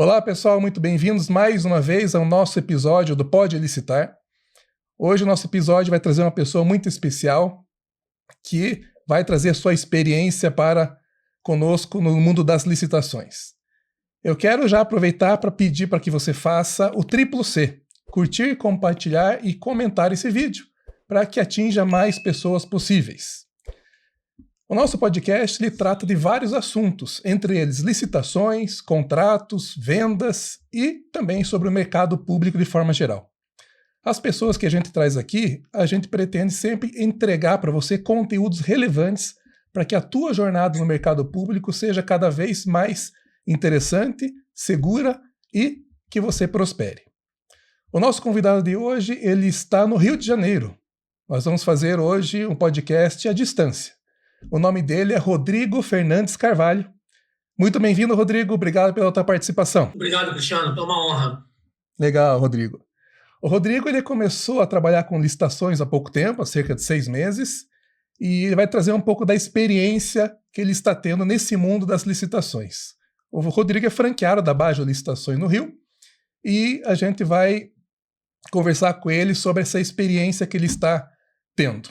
Olá pessoal, muito bem-vindos mais uma vez ao nosso episódio do Pode Licitar. Hoje o nosso episódio vai trazer uma pessoa muito especial que vai trazer sua experiência para conosco no mundo das licitações. Eu quero já aproveitar para pedir para que você faça o triplo C, curtir, compartilhar e comentar esse vídeo, para que atinja mais pessoas possíveis. O nosso podcast ele trata de vários assuntos, entre eles licitações, contratos, vendas e também sobre o mercado público de forma geral. As pessoas que a gente traz aqui, a gente pretende sempre entregar para você conteúdos relevantes para que a tua jornada no mercado público seja cada vez mais interessante, segura e que você prospere. O nosso convidado de hoje, ele está no Rio de Janeiro. Nós vamos fazer hoje um podcast à distância. O nome dele é Rodrigo Fernandes Carvalho. Muito bem-vindo, Rodrigo. Obrigado pela tua participação. Obrigado, Cristiano. É uma honra. Legal, Rodrigo. O Rodrigo ele começou a trabalhar com licitações há pouco tempo, há cerca de 6 meses, e ele vai trazer um pouco da experiência que ele está tendo nesse mundo das licitações. O Rodrigo é franqueado da Bajo Licitações no Rio, e a gente vai conversar com ele sobre essa experiência que ele está tendo.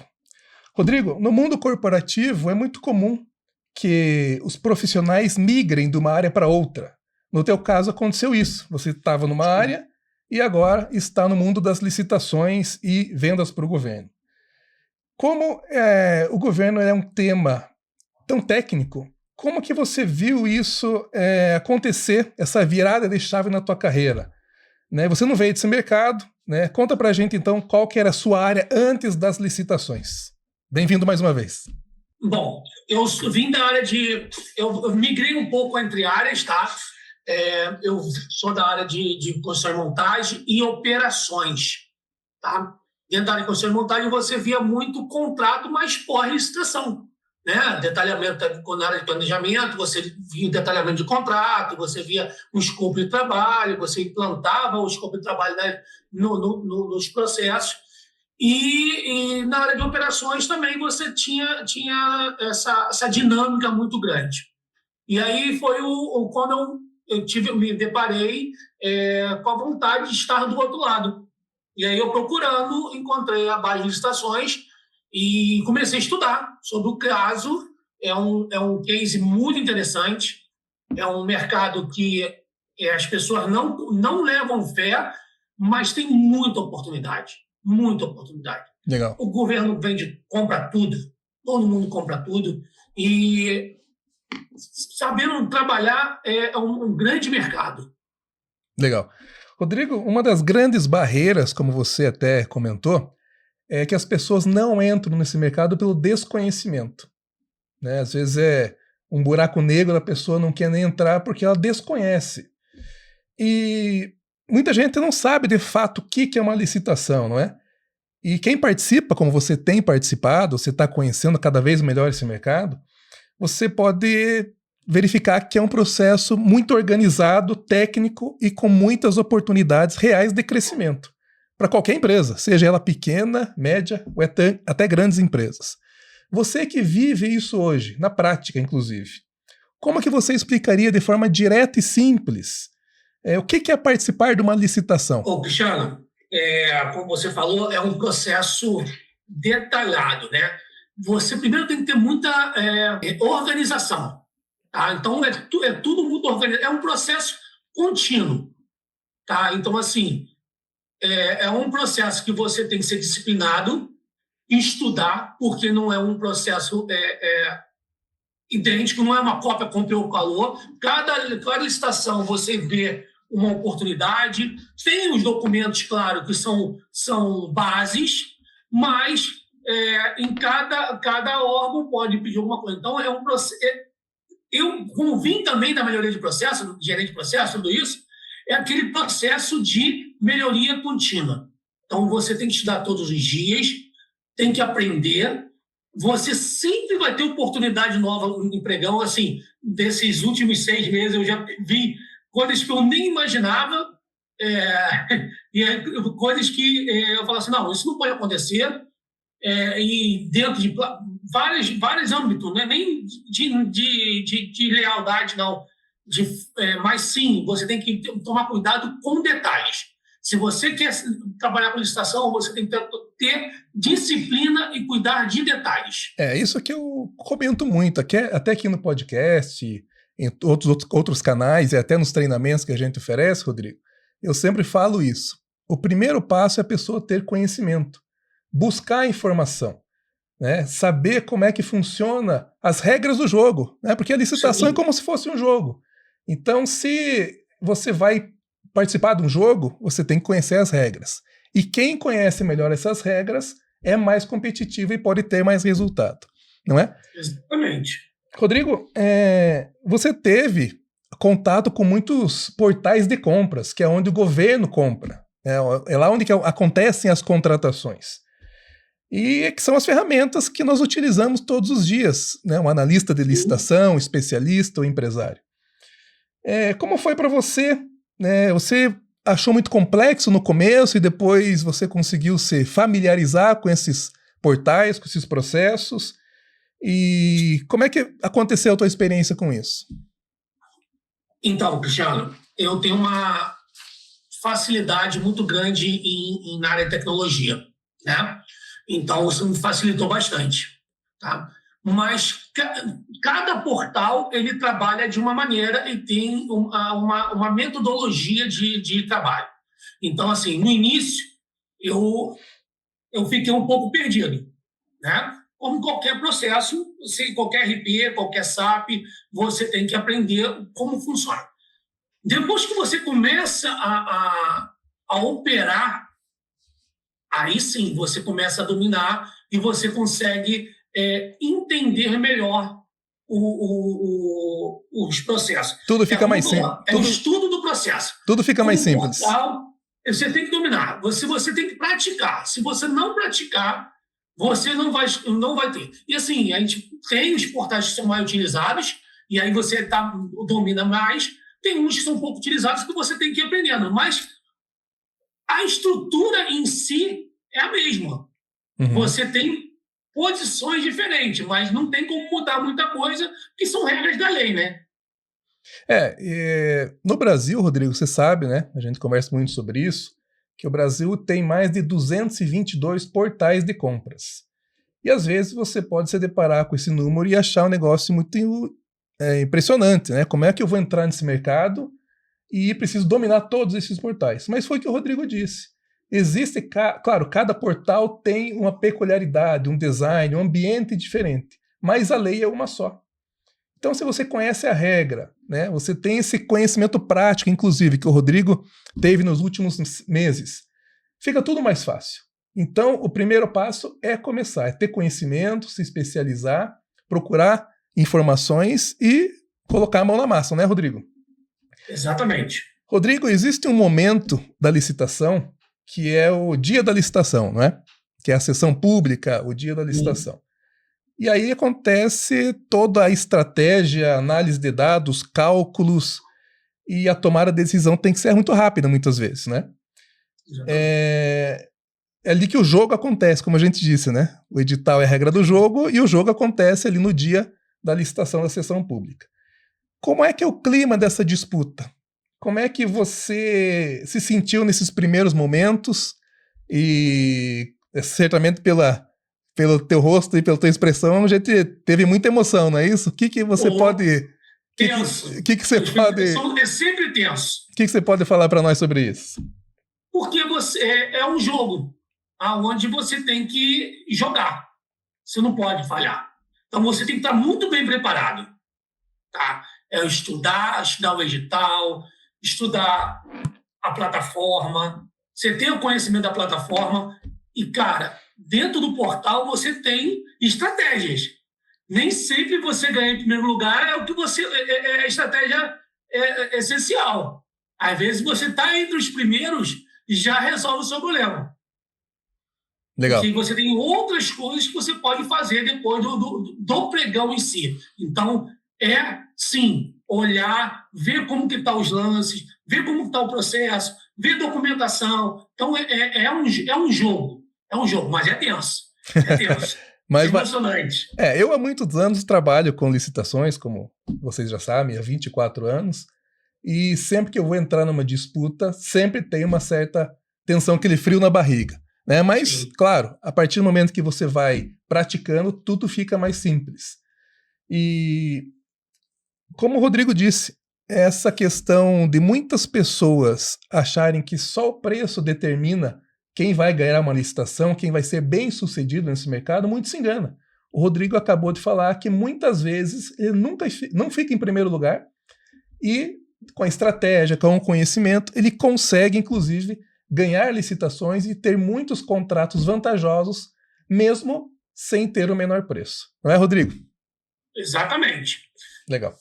Rodrigo, no mundo corporativo é muito comum que os profissionais migrem de uma área para outra. No teu caso aconteceu isso. Você estava numa área e agora está no mundo das licitações e vendas para o governo. Como o governo é um tema tão técnico, como que você viu isso acontecer, essa virada de chave na tua carreira? Né? Você não veio desse mercado, né? Conta pra gente então qual que era a sua área antes das licitações. Bem-vindo mais uma vez. Bom, eu vim da área de... Eu migrei um pouco entre áreas, tá? Eu sou da área de construção e montagem e operações, tá? Dentro da área de construção e montagem você via muito contrato, mas pós-licitação, né? Detalhamento, na área de planejamento, você via detalhamento de contrato, você via o escopo de trabalho, você implantava o escopo de trabalho, né, nos processos. E na área de operações também você tinha essa dinâmica muito grande. E aí foi quando eu me deparei com a vontade de estar do outro lado. E aí eu procurando, encontrei a Bajo Licitações e comecei a estudar sobre o caso. É um case muito interessante, é um mercado que as pessoas não levam fé, mas tem muita oportunidade. Muita oportunidade. Legal. O governo compra tudo, todo mundo compra tudo, e sabendo trabalhar é um grande mercado. Legal. Rodrigo, uma das grandes barreiras, como você até comentou, é que as pessoas não entram nesse mercado pelo desconhecimento. Né? Às vezes é um buraco negro, a pessoa não quer nem entrar porque ela desconhece. E muita gente não sabe de fato o que é uma licitação, não é? E quem participa, como você tem participado, você está conhecendo cada vez melhor esse mercado, você pode verificar que é um processo muito organizado, técnico e com muitas oportunidades reais de crescimento para qualquer empresa, seja ela pequena, média ou até grandes empresas. Você que vive isso hoje, na prática inclusive, como é que você explicaria de forma direta e simples o que é participar de uma licitação? Cristiano, como você falou, é um processo detalhado, né? Você primeiro tem que ter muita organização, tá? Então, é tudo muito organizado. É um processo contínuo, tá? Então, assim, é um processo que você tem que ser disciplinado, estudar, porque não é um processo idêntico, não é uma cópia comprei o calor. Cada licitação você vê uma oportunidade. Tem os documentos, claro, que são bases, mas em cada órgão pode pedir alguma coisa. Então, é um processo. Eu, como vim também da melhoria de processo, gerente de processo, tudo isso, é aquele processo de melhoria contínua. Então, você tem que estudar todos os dias, tem que aprender. Você sempre vai ter oportunidade nova no empregão. Assim, desses últimos 6 meses, eu já vi coisas que eu nem imaginava, e coisas que eu falo assim, não, isso não pode acontecer, e dentro de vários âmbitos, não é nem de lealdade, não, mas sim, você tem que tomar cuidado com detalhes. Se você quer trabalhar com licitação, você tem que ter disciplina e cuidar de detalhes. Isso que eu comento muito, até aqui no podcast, em outros canais e até nos treinamentos que a gente oferece, Rodrigo, eu sempre falo isso. O primeiro passo é a pessoa ter conhecimento, buscar informação, né? Saber como é que funciona as regras do jogo, né? Porque a licitação é como se fosse um jogo. Então, se você vai participar de um jogo, você tem que conhecer as regras. E quem conhece melhor essas regras é mais competitivo e pode ter mais resultado, não é? Exatamente. Rodrigo, você teve contato com muitos portais de compras, que é onde o governo compra. É lá onde acontecem as contratações. E que são as ferramentas que nós utilizamos todos os dias, né? Um analista de licitação, um especialista ou empresário. Como foi para você? Né? Você achou muito complexo no começo e depois você conseguiu se familiarizar com esses portais, com esses processos? E como é que aconteceu a tua experiência com isso? Então, Cristiano, eu tenho uma facilidade muito grande na área de tecnologia, né? Então, isso me facilitou bastante, tá? Mas cada portal, ele trabalha de uma maneira e tem uma metodologia de trabalho. Então, assim, no início, eu fiquei um pouco perdido, né? Como qualquer processo, qualquer RP, qualquer SAP, você tem que aprender como funciona. Depois que você começa a operar, aí sim você começa a dominar e você consegue entender melhor os processos. Tudo fica mais simples. É o estudo do processo. Tudo fica mais simples. Portal, você tem que dominar, você tem que praticar. Se você não praticar, você não vai ter. E assim, a gente tem os portais que são mais utilizados, e aí você domina mais. Tem uns que são pouco utilizados que você tem que ir aprendendo, mas a estrutura em si é a mesma. Uhum. Você tem posições diferentes, mas não tem como mudar muita coisa, que são regras da lei, né? No Brasil, Rodrigo, você sabe, né? A gente conversa muito sobre isso, que o Brasil tem mais de 222 portais de compras. E às vezes você pode se deparar com esse número e achar um negócio muito impressionante, né? Como é que eu vou entrar nesse mercado e preciso dominar todos esses portais? Mas foi o que o Rodrigo disse. Existe, claro, cada portal tem uma peculiaridade, um design, um ambiente diferente, mas a lei é uma só. Então, se você conhece a regra, né, você tem esse conhecimento prático, inclusive, que o Rodrigo teve nos últimos meses, fica tudo mais fácil. Então, o primeiro passo é começar, é ter conhecimento, se especializar, procurar informações e colocar a mão na massa, né, Rodrigo? Exatamente. Rodrigo, existe um momento da licitação que é o dia da licitação, não é? Que é a sessão pública, o dia da licitação. E aí acontece toda a estratégia, análise de dados, cálculos, e a tomada de decisão tem que ser muito rápida, muitas vezes, né? É ali que o jogo acontece, como a gente disse, né? O edital é a regra do jogo e o jogo acontece ali no dia da licitação da sessão pública. Como é que é o clima dessa disputa? Como é que você se sentiu nesses primeiros momentos? E certamente pelo teu rosto e pela tua expressão, a gente teve muita emoção, não é isso? O que você pode... Tenso. O que você pode... É sempre tenso. O que você pode falar para nós sobre isso? Porque é um jogo onde você tem que jogar. Você não pode falhar. Então, você tem que estar muito bem preparado. Tá? Estudar o edital, estudar a plataforma. Você tem o conhecimento da plataforma e, cara, dentro do portal você tem estratégias. Nem sempre você ganha em primeiro lugar, é o que você a estratégia é essencial. Às vezes você está entre os primeiros e já resolve o seu problema. Legal. Porque você tem outras coisas que você pode fazer depois do pregão em si. Então, sim, olhar, ver como que estão os lances, ver como está o processo, ver documentação. Então, é um jogo. É um jogo, mas é tenso. É tenso. Mas, emocionante. Eu há muitos anos trabalho com licitações, como vocês já sabem, há 24 anos, e sempre que eu vou entrar numa disputa, sempre tem uma certa tensão, aquele frio na barriga, né? Mas, sim, claro, a partir do momento que você vai praticando, tudo fica mais simples. E, como o Rodrigo disse, essa questão de muitas pessoas acharem que só o preço determina quem vai ganhar uma licitação, quem vai ser bem sucedido nesse mercado, muito se engana. O Rodrigo acabou de falar que muitas vezes ele não fica em primeiro lugar e com a estratégia, com o conhecimento, ele consegue, inclusive, ganhar licitações e ter muitos contratos vantajosos, mesmo sem ter o menor preço. Não é, Rodrigo? Exatamente. Legal.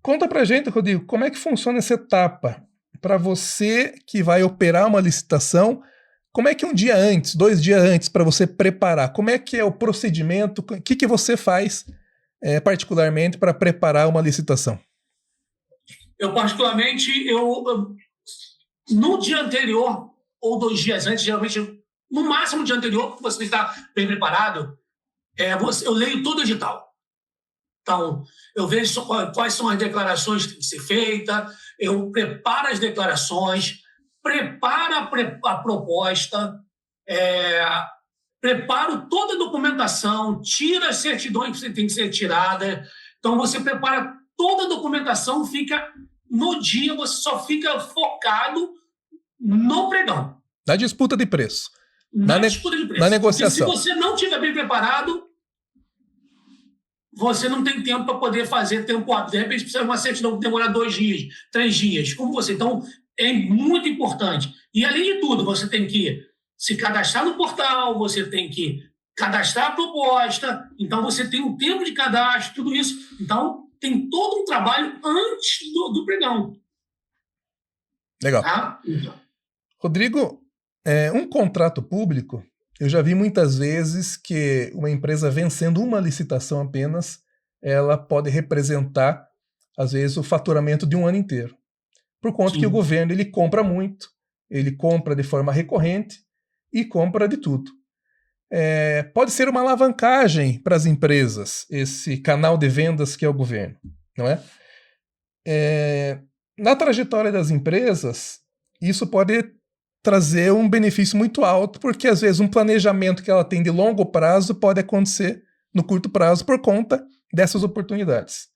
Conta pra gente, Rodrigo, como é que funciona essa etapa? Para você que vai operar uma licitação, como é que um dia antes, 2 dias antes, para você preparar? Como é que é o procedimento? O que você faz particularmente para preparar uma licitação? Eu, particularmente, no dia anterior ou 2 dias antes, geralmente, no máximo no dia anterior, porque você está bem preparado, eu leio todo o edital. Então, eu vejo quais são as declarações que têm que ser feitas, eu preparo as declarações, preparo a proposta, preparo toda a documentação, tiro as certidões que tem que ser tirada. Então, você prepara toda a documentação, fica no dia, você só fica focado no pregão. Na disputa de preço. Na disputa de preço. Na negociação. Porque se você não estiver bem preparado, você não tem tempo para poder fazer tempo hábil. De repente, precisa de uma certidão que demora 2 dias, 3 dias. Como você? Então, é muito importante. E, além de tudo, você tem que se cadastrar no portal, você tem que cadastrar a proposta. Então, você tem um tempo de cadastro, tudo isso. Então, tem todo um trabalho antes do pregão. Legal. Tá? Então. Rodrigo, um contrato público, eu já vi muitas vezes que uma empresa vencendo uma licitação apenas, ela pode representar, às vezes, o faturamento de um ano inteiro. Por conta Sim. que o governo ele compra muito, ele compra de forma recorrente e compra de tudo. Pode ser uma alavancagem para as empresas, esse canal de vendas que é o governo, não é? Na trajetória das empresas, isso pode trazer um benefício muito alto, porque às vezes um planejamento que ela tem de longo prazo pode acontecer no curto prazo por conta dessas oportunidades.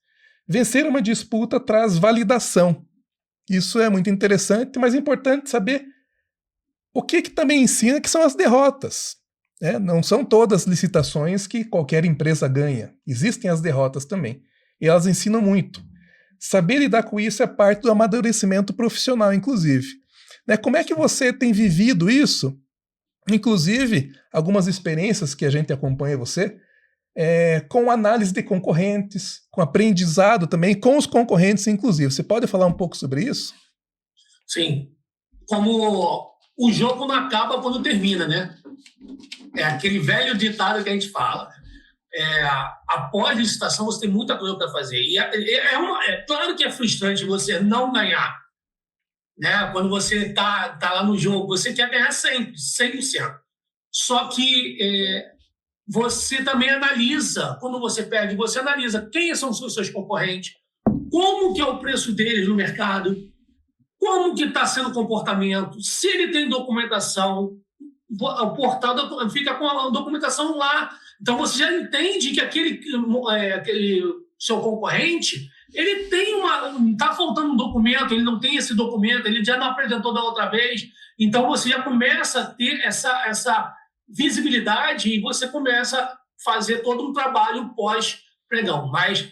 Vencer uma disputa traz validação. Isso é muito interessante, mas é importante saber o que também ensina que são as derrotas. Não são todas licitações que qualquer empresa ganha. Existem as derrotas também. E elas ensinam muito. Saber lidar com isso é parte do amadurecimento profissional, inclusive. Como é que você tem vivido isso? Inclusive, algumas experiências que a gente acompanha você, com análise de concorrentes, com aprendizado também, com os concorrentes, inclusive. Você pode falar um pouco sobre isso? Sim. Como o jogo não acaba quando termina, né? É aquele velho ditado que a gente fala. Após a licitação, você tem muita coisa para fazer. E claro que é frustrante você não ganhar. Né? Quando você está lá no jogo, você quer ganhar sempre, 100%. Só que você também analisa, quando você perde, você analisa quem são os seus concorrentes, como que é o preço deles no mercado, como que está sendo o comportamento, se ele tem documentação, o portal fica com a documentação lá. Então, você já entende que aquele seu concorrente, ele tem está faltando um documento, ele não tem esse documento, ele já não apresentou da outra vez. Então, você já começa a ter essa visibilidade e você começa a fazer todo um trabalho pós-pregão. Mas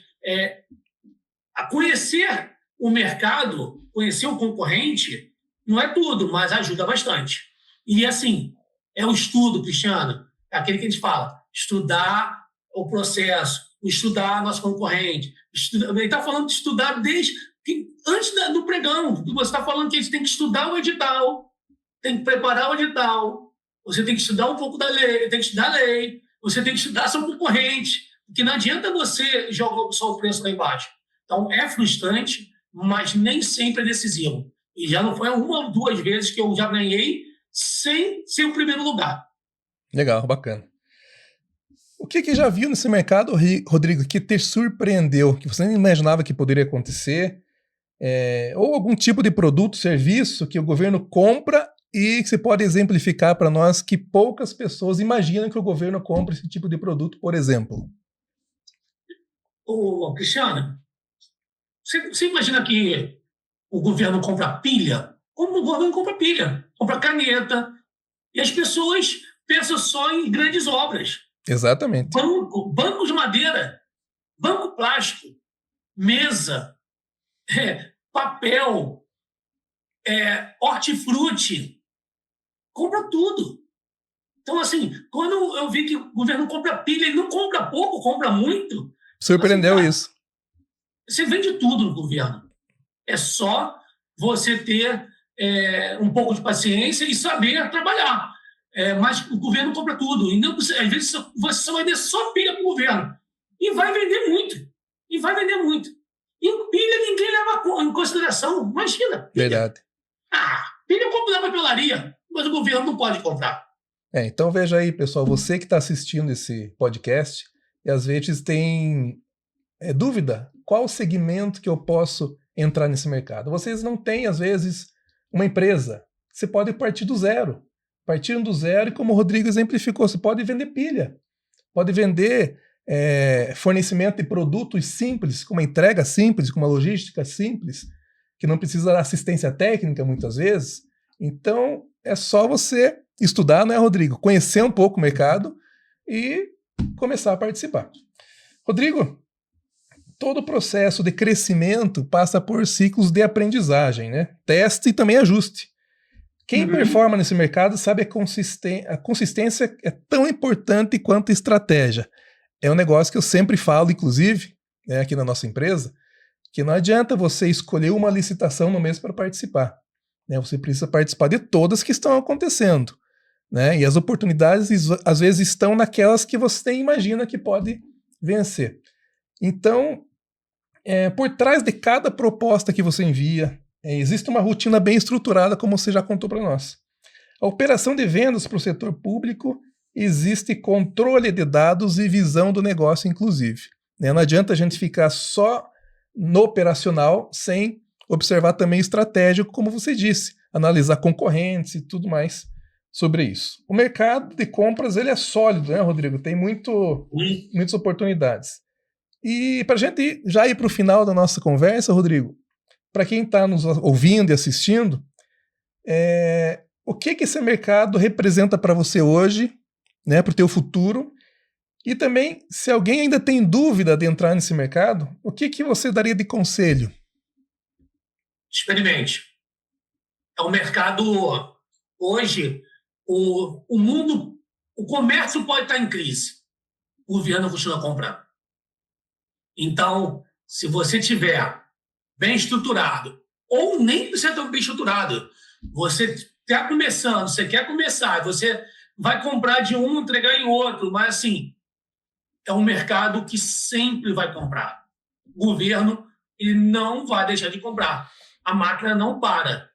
a conhecer o mercado, conhecer o concorrente, não é tudo, mas ajuda bastante. E, assim, é o estudo, Cristiano, é aquele que a gente fala, estudar o processo, estudar nosso concorrente. Ele está falando de estudar antes do pregão. Você está falando que a gente tem que estudar o edital, tem que preparar o edital, você tem que estudar um pouco da lei, tem que estudar a lei, você tem que estudar seu concorrente, porque não adianta você jogar só o preço lá embaixo. Então, é frustrante, mas nem sempre é decisivo. E já não foi 1 ou 2 vezes que eu já ganhei sem ser o primeiro lugar. Legal, bacana. que já viu nesse mercado, Rodrigo, que te surpreendeu, que você nem imaginava que poderia acontecer? Ou algum tipo de produto, serviço que o governo compra e que você pode exemplificar para nós que poucas pessoas imaginam que o governo compra esse tipo de produto, por exemplo? Cristiano, você imagina que o governo compra pilha? Como o governo compra pilha? Compra caneta. E as pessoas pensam só em grandes obras. Exatamente. Banco de madeira, banco plástico, mesa, papel, hortifruti, compra tudo. Então, assim, quando eu vi que o governo compra pilha, ele não compra pouco, compra muito. Surpreendeu assim, isso. Você vende tudo no governo. É só você ter um pouco de paciência e saber trabalhar. Mas o governo compra tudo. E não, às vezes você só vai vender só pilha para o governo. E vai vender muito. E pilha ninguém leva em consideração. Imagina. Pilha. Verdade. Pilha eu compro na papelaria, mas o governo não pode comprar. Então veja aí, pessoal, você que está assistindo esse podcast e às vezes tem dúvida, qual segmento que eu posso entrar nesse mercado? Vocês não têm, às vezes, uma empresa. Você pode partir do zero. Partindo do zero, e como o Rodrigo exemplificou, você pode vender pilha, pode vender fornecimento de produtos simples, com uma entrega simples, com uma logística simples, que não precisa de assistência técnica muitas vezes. Então, é só você estudar, né, Rodrigo? Conhecer um pouco o mercado e começar a participar. Rodrigo, todo o processo de crescimento passa por ciclos de aprendizagem, né? Teste e também ajuste. Quem performa nesse mercado sabe a consistência é tão importante quanto a estratégia. É um negócio que eu sempre falo, inclusive, aqui na nossa empresa, que não adianta você escolher uma licitação no mês para participar. Você precisa participar de todas que estão acontecendo. E as oportunidades, às vezes, estão naquelas que você imagina que pode vencer. Então, por trás de cada proposta que você envia, existe uma rotina bem estruturada, como você já contou para nós. A operação de vendas para o setor público, existe controle de dados e visão do negócio, inclusive. Não adianta a gente ficar só no operacional sem observar também estratégico, como você disse, analisar concorrentes e tudo mais sobre isso. O mercado de compras ele é sólido, né, Rodrigo? Tem muitas oportunidades. E para a gente já ir para o final da nossa conversa, Rodrigo, para quem está nos ouvindo e assistindo, o que esse mercado representa para você hoje, né, para o teu futuro? E também, se alguém ainda tem dúvida de entrar nesse mercado, o que você daria de conselho? Experimente. É um mercado, hoje, o mundo, o comércio pode estar em crise. O governo continua comprando. Então, se você tiver bem estruturado, ou nem precisa estar bem estruturado, você está começando, você quer começar, você vai comprar de um, entregar em outro, mas assim, é um mercado que sempre vai comprar. O governo ele não vai deixar de comprar. A máquina não para.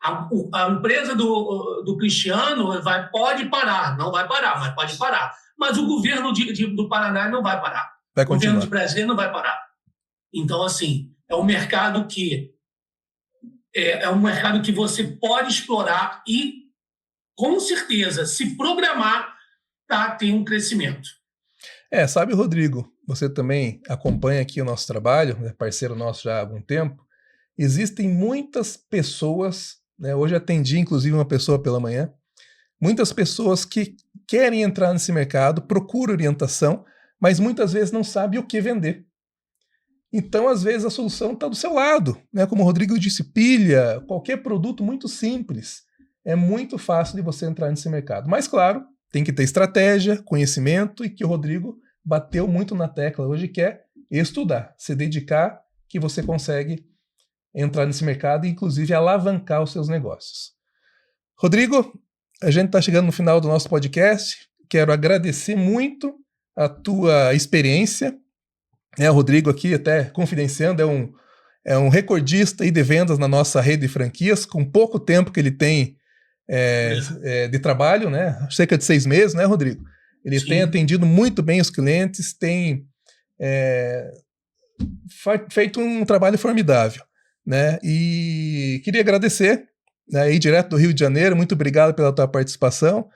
A empresa do Cristiano pode parar, não vai parar, mas pode parar. Mas o governo do Paraná não vai parar. Vai continuar. O governo de Brasília não vai parar. Então, assim, é um mercado que você pode explorar e, com certeza, se programar para ter um crescimento. Sabe, Rodrigo, você também acompanha aqui o nosso trabalho, é parceiro nosso já há algum tempo. Existem muitas pessoas, hoje atendi inclusive uma pessoa pela manhã, muitas pessoas que querem entrar nesse mercado, procuram orientação, mas muitas vezes não sabem o que vender. Então, às vezes, a solução está do seu lado. Como o Rodrigo disse, pilha, qualquer produto muito simples. É muito fácil de você entrar nesse mercado. Mas, claro, tem que ter estratégia, conhecimento e que o Rodrigo bateu muito na tecla hoje, que é estudar, se dedicar, que você consegue entrar nesse mercado e, inclusive, alavancar os seus negócios. Rodrigo, a gente está chegando no final do nosso podcast. Quero agradecer muito a tua experiência. O Rodrigo aqui, até confidenciando, é um recordista de vendas na nossa rede de franquias, com pouco tempo que ele tem de trabalho, cerca de 6 meses, né, Rodrigo? Ele Sim. tem atendido muito bem os clientes, tem feito um trabalho formidável, né? E queria agradecer, né, aí direto do Rio de Janeiro, muito obrigado pela tua participação.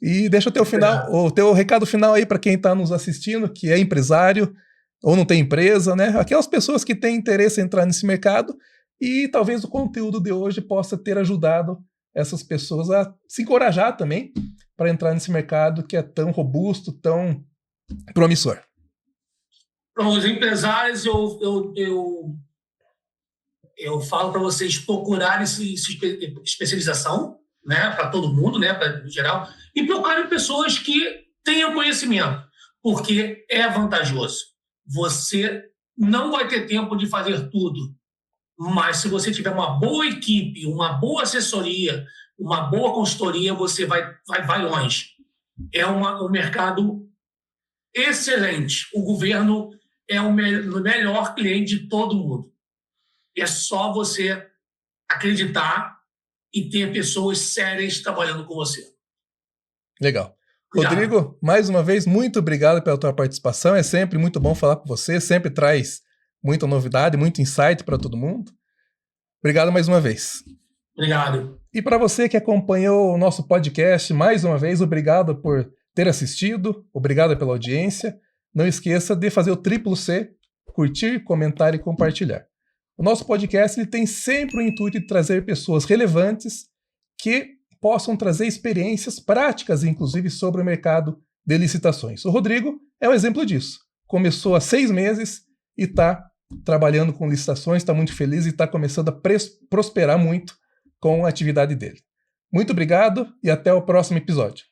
E deixa o teu recado final aí para quem está nos assistindo, que é empresário ou não tem empresa, né? Aquelas pessoas que têm interesse em entrar nesse mercado, e talvez o conteúdo de hoje possa ter ajudado essas pessoas a se encorajar também para entrar nesse mercado que é tão robusto, tão promissor. Para os empresários, eu falo para vocês procurarem especialização, né, para todo mundo, né, em geral, e procurem pessoas que tenham conhecimento, porque é vantajoso. Você não vai ter tempo de fazer tudo, mas se você tiver uma boa equipe, uma boa assessoria, uma boa consultoria, você vai longe. É um mercado excelente. O governo é o melhor cliente de todo mundo. É só você acreditar e ter pessoas sérias trabalhando com você. Legal. Obrigado. Rodrigo, mais uma vez, muito obrigado pela tua participação. É sempre muito bom falar com você, sempre traz muita novidade, muito insight para todo mundo. Obrigado mais uma vez. Obrigado. E para você que acompanhou o nosso podcast, mais uma vez, obrigado por ter assistido, obrigado pela audiência. Não esqueça de fazer o triplo C, curtir, comentar e compartilhar. O nosso podcast ele tem sempre o intuito de trazer pessoas relevantes que possam trazer experiências práticas, inclusive, sobre o mercado de licitações. O Rodrigo é um exemplo disso. Começou há 6 meses e está trabalhando com licitações, está muito feliz e está começando a prosperar muito com a atividade dele. Muito obrigado e até o próximo episódio.